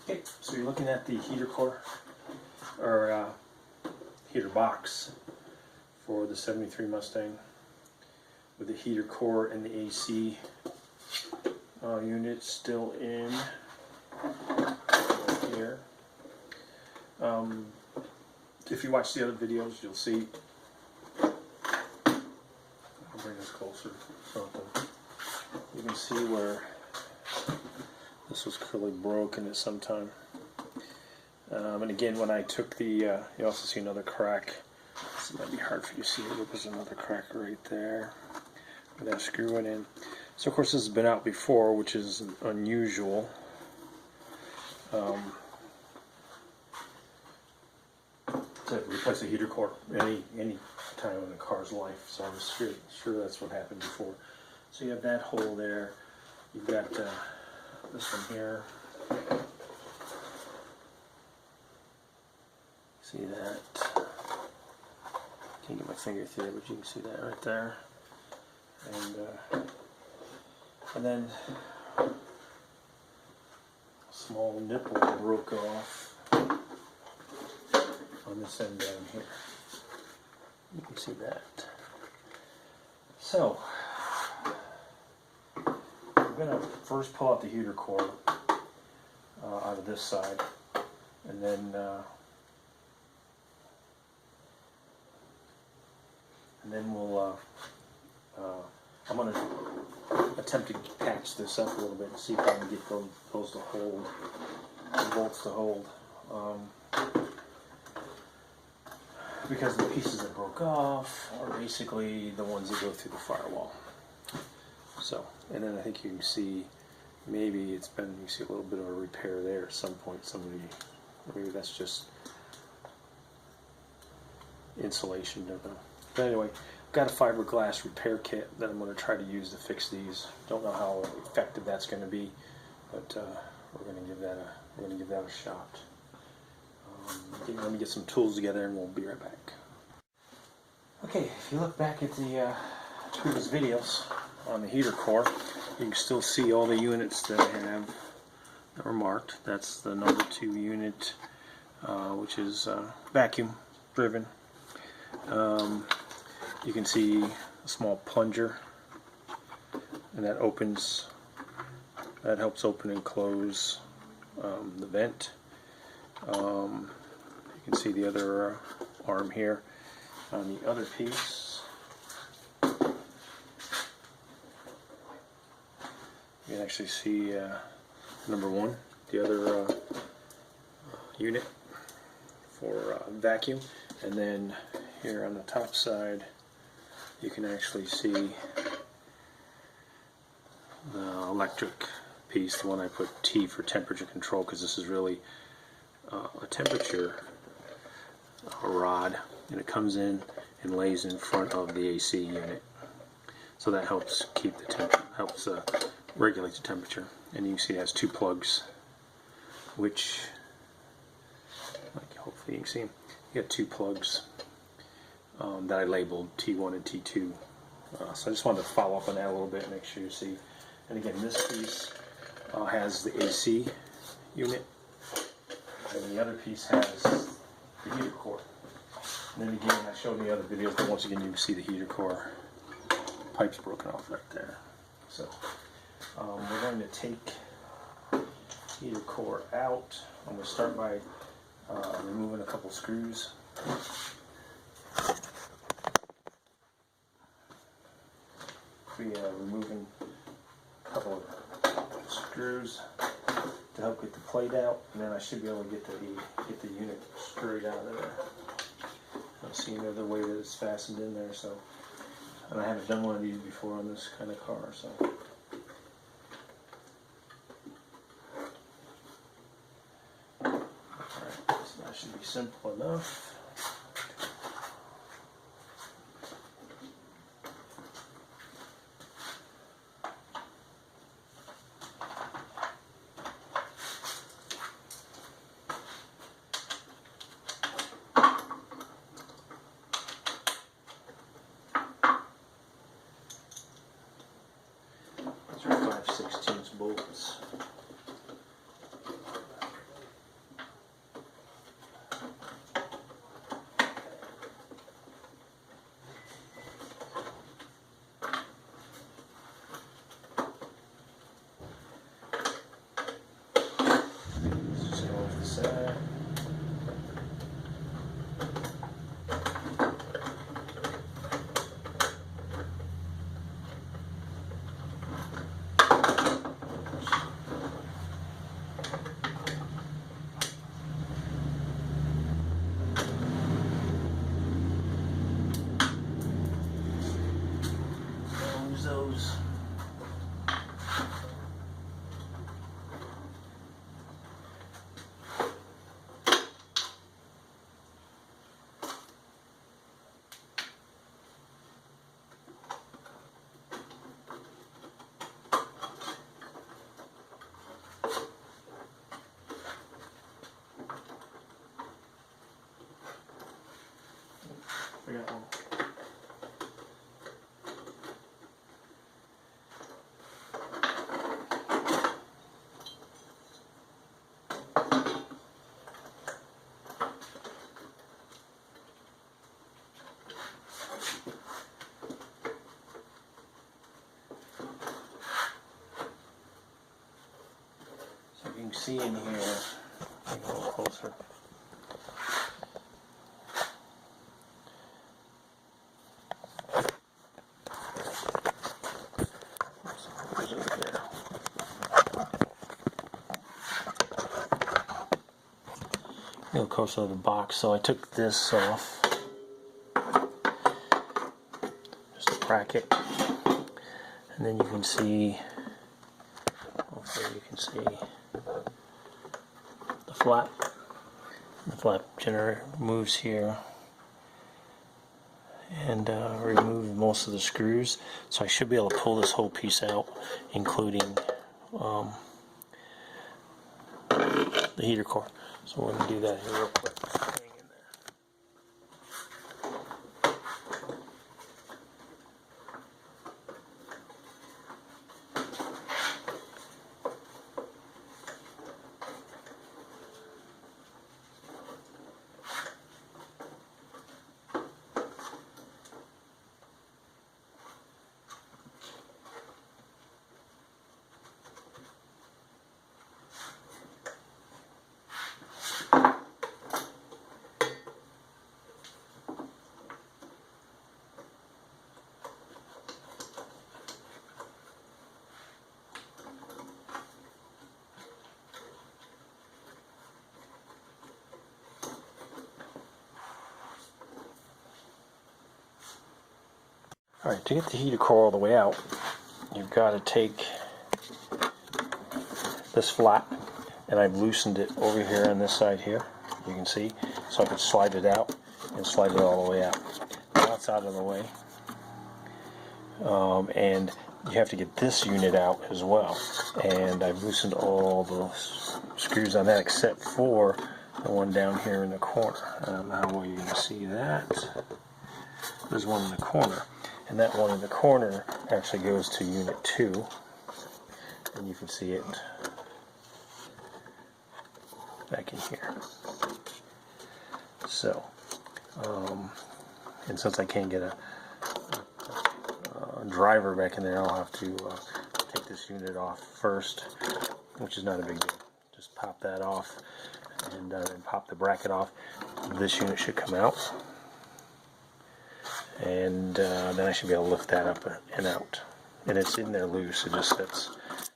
Okay, so you're looking at the heater core, or heater box for the 73 Mustang with the heater core and the AC unit still in here. If you watch the other videos, you'll see. I'll bring this closer. You can see where this was clearly broken at some time. And again, when I took the, you also see another crack. This might be hard for you to see. There's another crack right there where that screw went in. So of course this has been out before, which is unusual. To replace a heater core any time in a car's life. So I'm sure that's what happened before. So you have that hole there. You've got this one here. See that? Can't get my finger through there, but you can see that right there. And then a small nipple broke off on this end down here. You can see that. So I'm going to first pull out the heater core out of this side, and then we'll I'm going to attempt to patch this up a little bit and see if I can get those to hold, the bolts to hold. Because the pieces that broke off are basically the ones that go through the firewall. So, and then I think you can see, maybe you see a little bit of a repair there at some point. Maybe that's just insulation, don't know. But anyway, I've got a fiberglass repair kit that I'm going to try to use to fix these. Don't know how effective that's going to be, but we're going to give that a shot. Let me get some tools together and we'll be right back. Okay, if you look back at the previous videos on the heater core, you can still see all the units that I have that were marked. That's the number 2 unit, which is vacuum driven. You can see a small plunger, and that helps open and close the vent. You can see the other arm here. On the other piece, you can actually see number 1, the other unit for vacuum. And then here on the top side, you can actually see the electric piece, the one I put T for temperature control, because this is really a temperature rod, and it comes in and lays in front of the AC unit. So that helps keep the regulate the temperature. And you can see it has 2 plugs, which, hopefully you can see them. You got 2 plugs that I labeled T1 and T2. So I just wanted to follow up on that a little bit and make sure you see. And again, this piece has the AC unit, and the other piece has the heater core. And then again, I showed in the other videos, but once again you can see the heater core pipes broken off right there. So we're going to take the heater core out. I'm going to start by removing a couple screws. Removing a couple of screws to help get the plate out, and then I should be able to get the unit straight out of there. I don't see another way that it's fastened in there, so, and I haven't done one of these before on this kind of car, so. Alright, so that should be simple enough. These are 5/16 bolts. forgot one. So you can see in here, a little closer. A little closer to the box, so I took this off, just a bracket, and then you can see, hopefully you can see the flap. The flap generator moves here and remove most of the screws, so I should be able to pull this whole piece out, including the heater core. So we're going to do that here real quick. Hang in there. Alright, to get the heater core all the way out, you've got to take this flap, and I've loosened it over here on this side here, you can see, so I can slide it out and slide it all the way out. Now it's out of the way, and you have to get this unit out as well, and I've loosened all the screws on that except for the one down here in the corner. I don't know how well you're going to see that. There's one in the corner. And that one in the corner actually goes to unit 2, and you can see it back in here. So, and since I can't get a driver back in there, I'll have to take this unit off first, which is not a big deal. Just pop that off, and then pop the bracket off. This unit should come out. And then I should be able to lift that up and out. And it's in there loose, it just sits.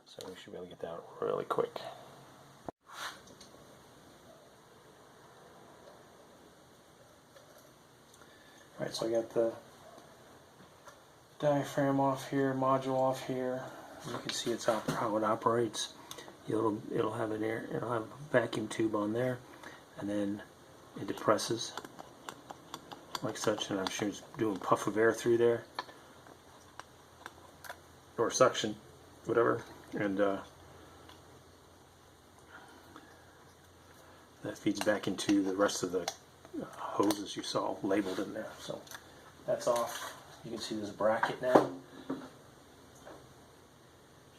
So we should be able to get that out really quick. Alright, so I got the diaphragm off here, module off here. You can see it's how it operates. It'll have it'll have a vacuum tube on there, and then it depresses like such, and I'm sure it's doing a puff of air through there, or suction, whatever, and that feeds back into the rest of the hoses you saw labeled in there. So that's off. You can see there's a bracket now.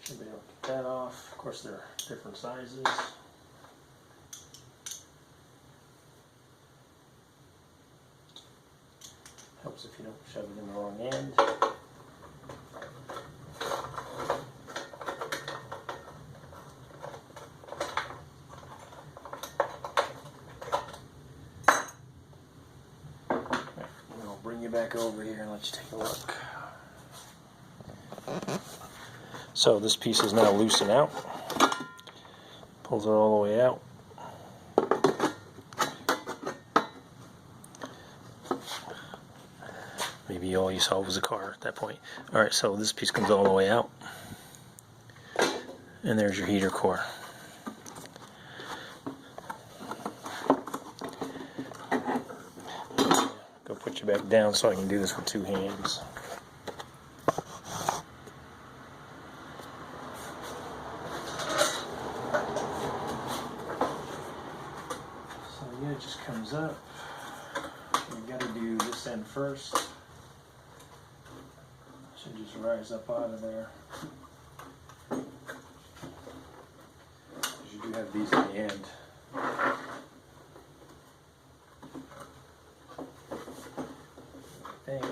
Should be able to get that off. Of course, they're different sizes. Helps if you don't shove it in the wrong end. Right, I'll bring you back over here and let you take a look. So this piece is now loosened out. Pulls it all the way out. Maybe all you saw was a car at that point. Alright, so this piece comes all the way out. And there's your heater core. Go put you back down so I can do this with 2 hands. So yeah, it just comes up. You got to do this end first. Should just rise up out of there. You do have these at the end. I think.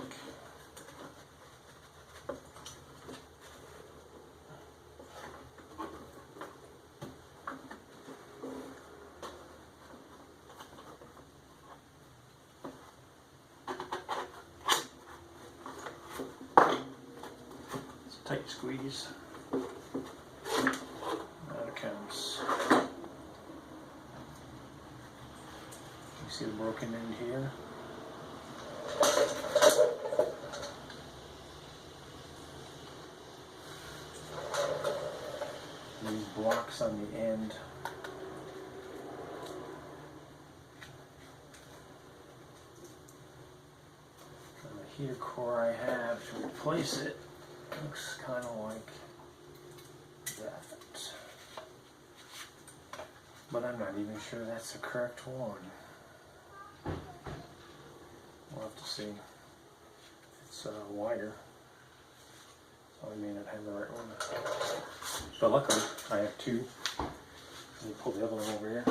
Tight squeeze. That counts. You see the broken end here? And these blocks on the end. And the heater core I have to replace it looks kind of like that. But I'm not even sure that's the correct one. We'll have to see. It's wider, so I may not have the right one. But luckily, I have two. Let me pull the other one over here.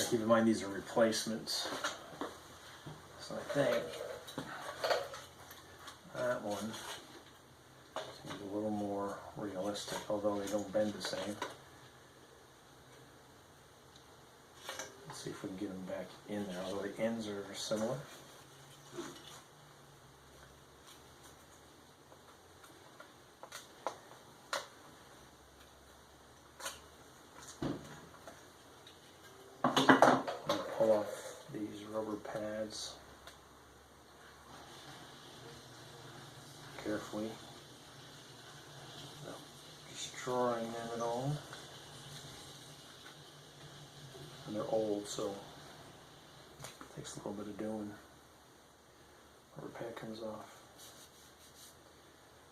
Keep in mind these are replacements, so I think that one seems a little more realistic, although they don't bend the same. Let's see if we can get them back in there, although the ends are similar. Pull off these rubber pads carefully, without destroying them at all. And they're old, so it takes a little bit of doing. Rubber pad comes off.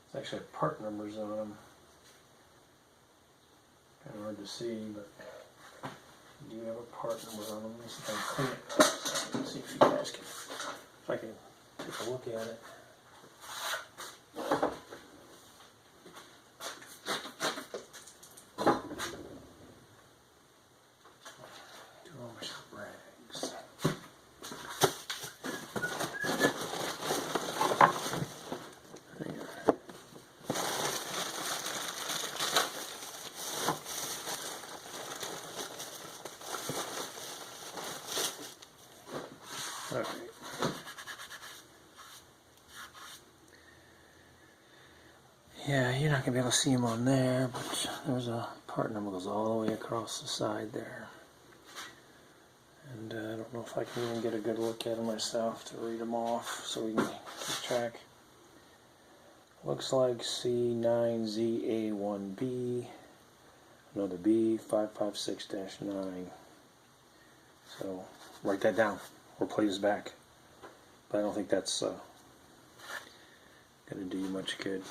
It's actually part numbers on them. Kind of hard to see, but do you have a part number on them? Let me see if I can clean it. Let's see if you guys can, if I can take a look at it. Do all my rags. Alright. Yeah, you're not going to be able to see them on there, but there's a part number that goes all the way across the side there. And I don't know if I can even get a good look at them myself to read them off so we can keep track. Looks like C9ZA1B, another B, 556-9. So write that down or play this back. But I don't think that's going to do you much good.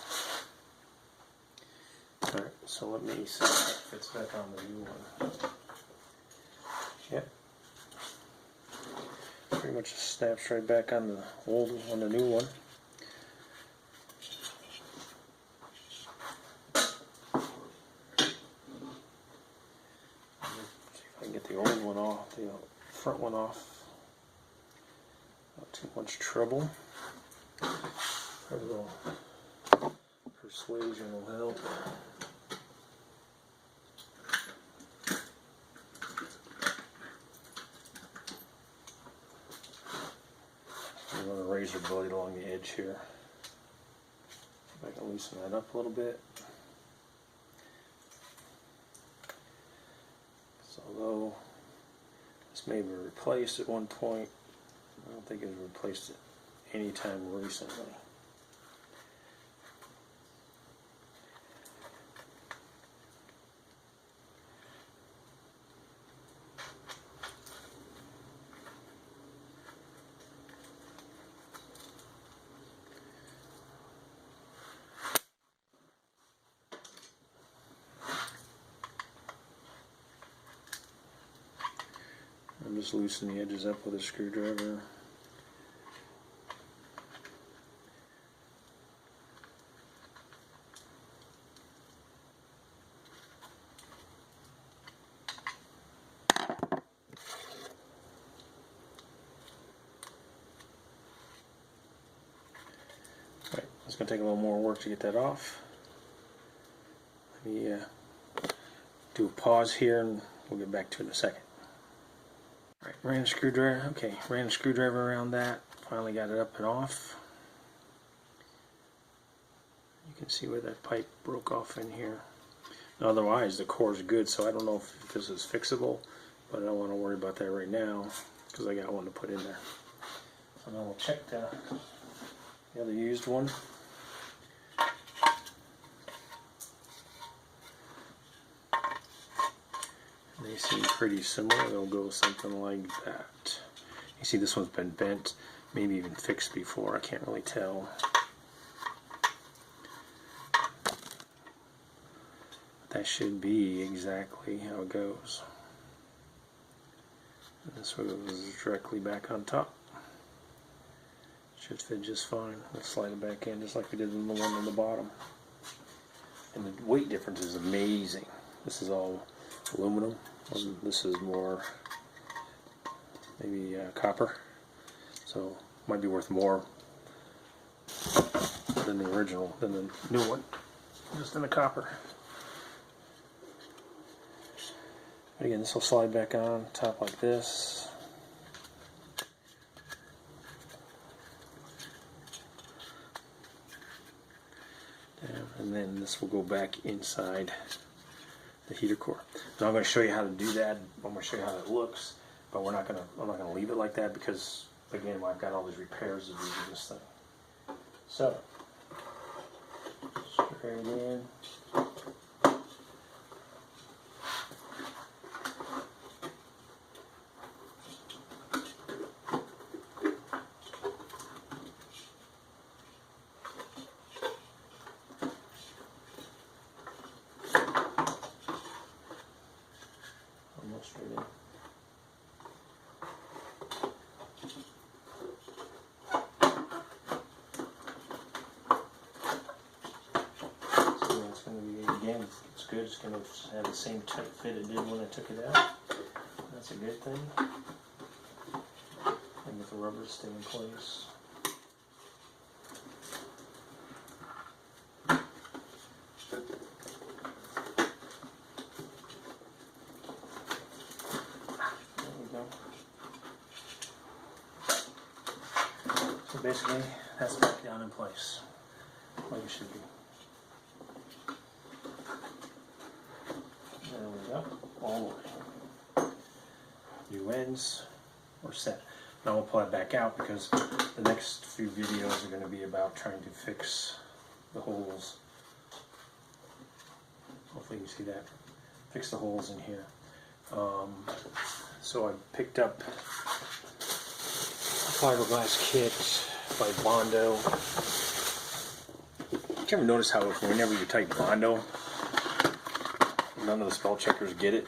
Alright, so let me see if it fits back on the new one. Yep. Pretty much snaps right back on the old one, on the new one. See if I can get the old one off, the front one off. Not too much trouble. A little persuasion will help. I'm going to razor blade along the edge here. See if I can loosen that up a little bit. So although this may be replaced at one point, I don't think it was replaced at any time recently. I'm just loosening the edges up with a screwdriver. Right, it's going to take a little more work to get that off. Let me do a pause here and we'll get back to it in a second. Alright, ran a screwdriver around that. Finally got it up and off. You can see where that pipe broke off in here. Otherwise, the core is good, so I don't know if this is fixable, but I don't want to worry about that right now because I got one to put in there. So now we'll check the other used one. They seem pretty similar. They'll go something like that. You see this one's been bent, maybe even fixed before. I can't really tell. That should be exactly how it goes. And this one goes directly back on top. Should fit just fine. Let's slide it back in just like we did in the one on the bottom. And the weight difference is amazing. This is all aluminum. This is more maybe copper, so might be worth more than the original, than the new one, just in the copper. But again, this will slide back on top like this. And then this will go back inside the heater core. Now I'm going to show you how to do that. I'm going to show you how it looks, but I'm not going to leave it like that because again I've got all these repairs to do to this thing. So straight in. Straight in. So it's going to be, again, it's good. It's going to have the same tight fit it did when I took it out. That's a good thing. And get the rubber to stay in place. So basically, that's back down in place, like it should be. There we go, all the way. New ends are set. Now we'll pull that back out because the next few videos are going to be about trying to fix the holes. Hopefully you can see that. Fix the holes in here. So I picked up fiberglass kit by Bondo. Did you ever notice how whenever you type Bondo, none of the spell checkers get it?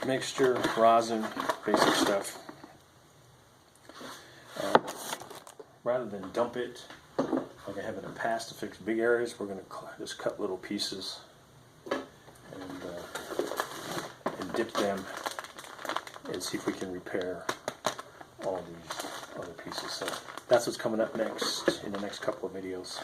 Mixture, rosin, basic stuff. Rather than dump it like I have in the past to fix big areas, we're going to just cut little pieces and dip them and see if we can repair all these other pieces. So that's what's coming up next in the next couple of videos.